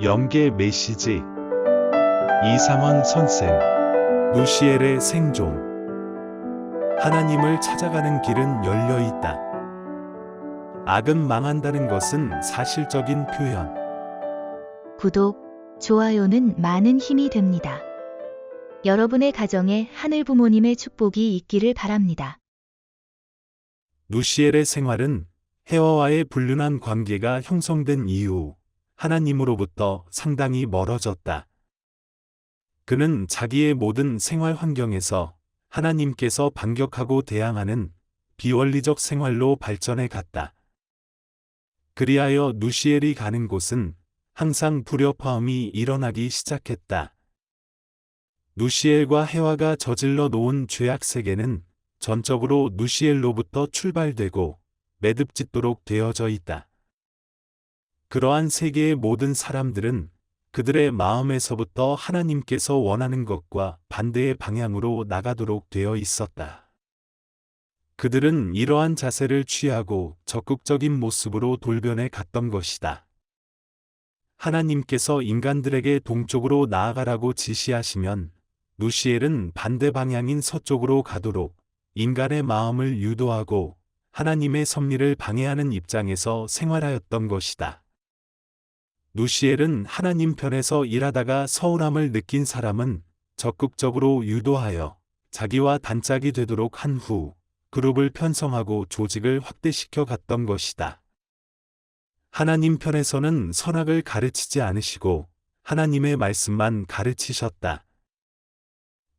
영계 메시지 이상원 선생 누시엘의 생존. 하나님을 찾아가는 길은 열려 있다. 악은 망한다는 것은 사실적인 표현. 구독, 좋아요는 많은 힘이 됩니다. 여러분의 가정에 하늘 부모님의 축복이 있기를 바랍니다. 누시엘의 생활은 해와와의 불륜한 관계가 형성된 이후 하나님으로부터 상당히 멀어졌다. 그는 자기의 모든 생활 환경에서 하나님께서 반격하고 대항하는 비원리적 생활로 발전해 갔다. 그리하여 누시엘이 가는 곳은 항상 불협화음이 일어나기 시작했다. 누시엘과 해와가 저질러 놓은 죄악 세계는 전적으로 누시엘로부터 출발되고 매듭짓도록 되어져 있다. 그러한 세계의 모든 사람들은 그들의 마음에서부터 하나님께서 원하는 것과 반대의 방향으로 나가도록 되어 있었다. 그들은 이러한 자세를 취하고 적극적인 모습으로 돌변해 갔던 것이다. 하나님께서 인간들에게 동쪽으로 나아가라고 지시하시면 누시엘은 반대 방향인 서쪽으로 가도록 인간의 마음을 유도하고 하나님의 섭리를 방해하는 입장에서 생활하였던 것이다. 누시엘은 하나님 편에서 일하다가 서운함을 느낀 사람은 적극적으로 유도하여 자기와 단짝이 되도록 한 후 그룹을 편성하고 조직을 확대시켜 갔던 것이다. 하나님 편에서는 선악을 가르치지 않으시고 하나님의 말씀만 가르치셨다.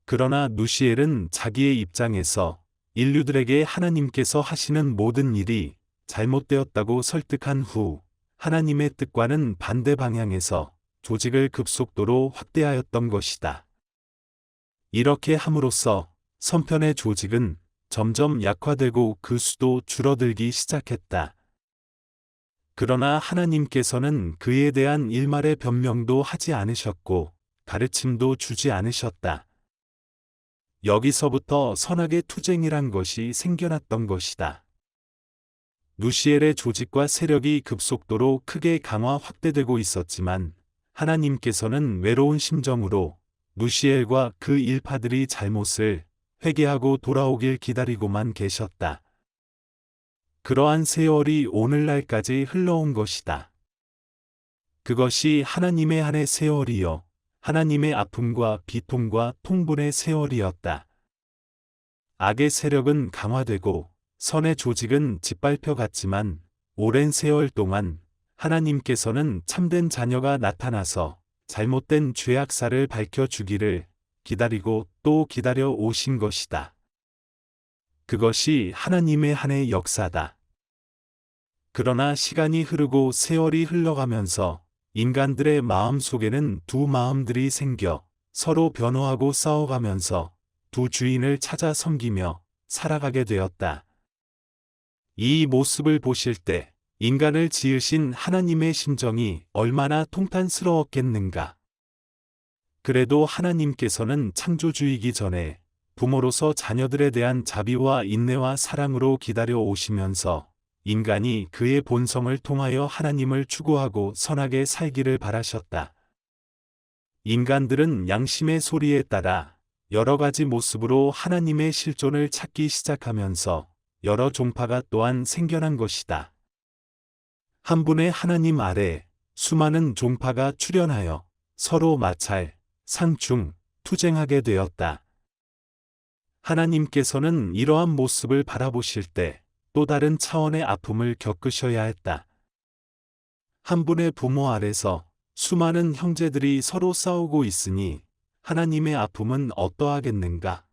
그러나 누시엘은 자기의 입장에서 인류들에게 하나님께서 하시는 모든 일이 잘못되었다고 설득한 후 하나님의 뜻과는 반대 방향에서 조직을 급속도로 확대하였던 것이다. 이렇게 함으로써 선편의 조직은 점점 약화되고 그 수도 줄어들기 시작했다. 그러나 하나님께서는 그에 대한 일말의 변명도 하지 않으셨고 가르침도 주지 않으셨다. 여기서부터 선악의 투쟁이란 것이 생겨났던 것이다. 누시엘의 조직과 세력이 급속도로 크게 강화 확대되고 있었지만 하나님께서는 외로운 심정으로 누시엘과 그 일파들이 잘못을 회개하고 돌아오길 기다리고만 계셨다. 그러한 세월이 오늘날까지 흘러온 것이다. 그것이 하나님의 한 해 세월이요 하나님의 아픔과 비통과 통분의 세월이었다. 악의 세력은 강화되고 선의 조직은 짓밟혀 갔지만 오랜 세월 동안 하나님께서는 참된 자녀가 나타나서 잘못된 죄악사를 밝혀주기를 기다리고 또 기다려 오신 것이다. 그것이 하나님의 한 해 역사다. 그러나 시간이 흐르고 세월이 흘러가면서 인간들의 마음 속에는 두 마음들이 생겨 서로 변호하고 싸워가면서 두 주인을 찾아 섬기며 살아가게 되었다. 이 모습을 보실 때 인간을 지으신 하나님의 심정이 얼마나 통탄스러웠겠는가. 그래도 하나님께서는 창조주이기 전에 부모로서 자녀들에 대한 자비와 인내와 사랑으로 기다려 오시면서 인간이 그의 본성을 통하여 하나님을 추구하고 선하게 살기를 바라셨다. 인간들은 양심의 소리에 따라 여러 가지 모습으로 하나님의 실존을 찾기 시작하면서 여러 종파가 또한 생겨난 것이다. 한 분의 하나님 아래 수많은 종파가 출현하여 서로 마찰, 상충, 투쟁하게 되었다. 하나님께서는 이러한 모습을 바라보실 때 또 다른 차원의 아픔을 겪으셔야 했다. 한 분의 부모 아래서 수많은 형제들이 서로 싸우고 있으니 하나님의 아픔은 어떠하겠는가?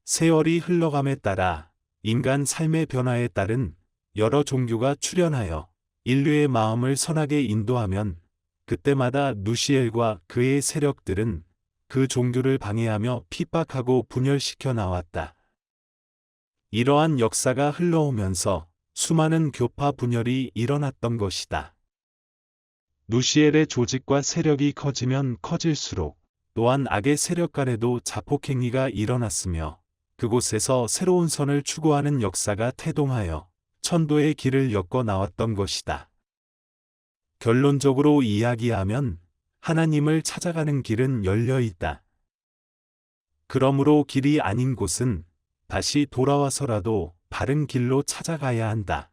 세월이 흘러감에 따라 인간 삶의 변화에 따른 여러 종교가 출현하여 인류의 마음을 선하게 인도하면 그때마다 누시엘과 그의 세력들은 그 종교를 방해하며 핍박하고 분열시켜 나왔다. 이러한 역사가 흘러오면서 수많은 교파 분열이 일어났던 것이다. 누시엘의 조직과 세력이 커지면 커질수록 또한 악의 세력 간에도 자폭행위가 일어났으며 그곳에서 새로운 선을 추구하는 역사가 태동하여 천도의 길을 엮어 나왔던 것이다. 결론적으로 이야기하면 하나님을 찾아가는 길은 열려 있다. 그러므로 길이 아닌 곳은 다시 돌아와서라도 바른 길로 찾아가야 한다.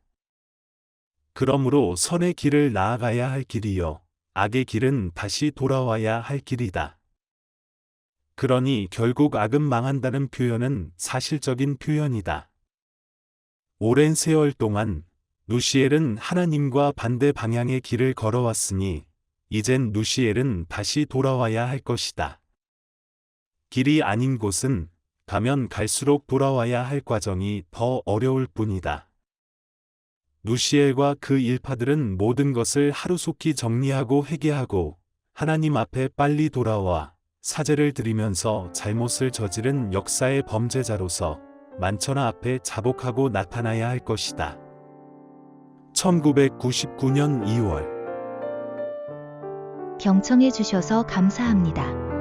그러므로 선의 길을 나아가야 할 길이요, 악의 길은 다시 돌아와야 할 길이다. 그러니 결국 악은 망한다는 표현은 사실적인 표현이다. 오랜 세월 동안 누시엘은 하나님과 반대 방향의 길을 걸어왔으니 이젠 누시엘은 다시 돌아와야 할 것이다. 길이 아닌 곳은 가면 갈수록 돌아와야 할 과정이 더 어려울 뿐이다. 누시엘과 그 일파들은 모든 것을 하루속히 정리하고 회개하고 하나님 앞에 빨리 돌아와 사죄를 드리면서 잘못을 저지른 역사의 범죄자로서 만천하 앞에 자복하고 나타나야 할 것이다. 1999년 2월 경청해 주셔서 감사합니다.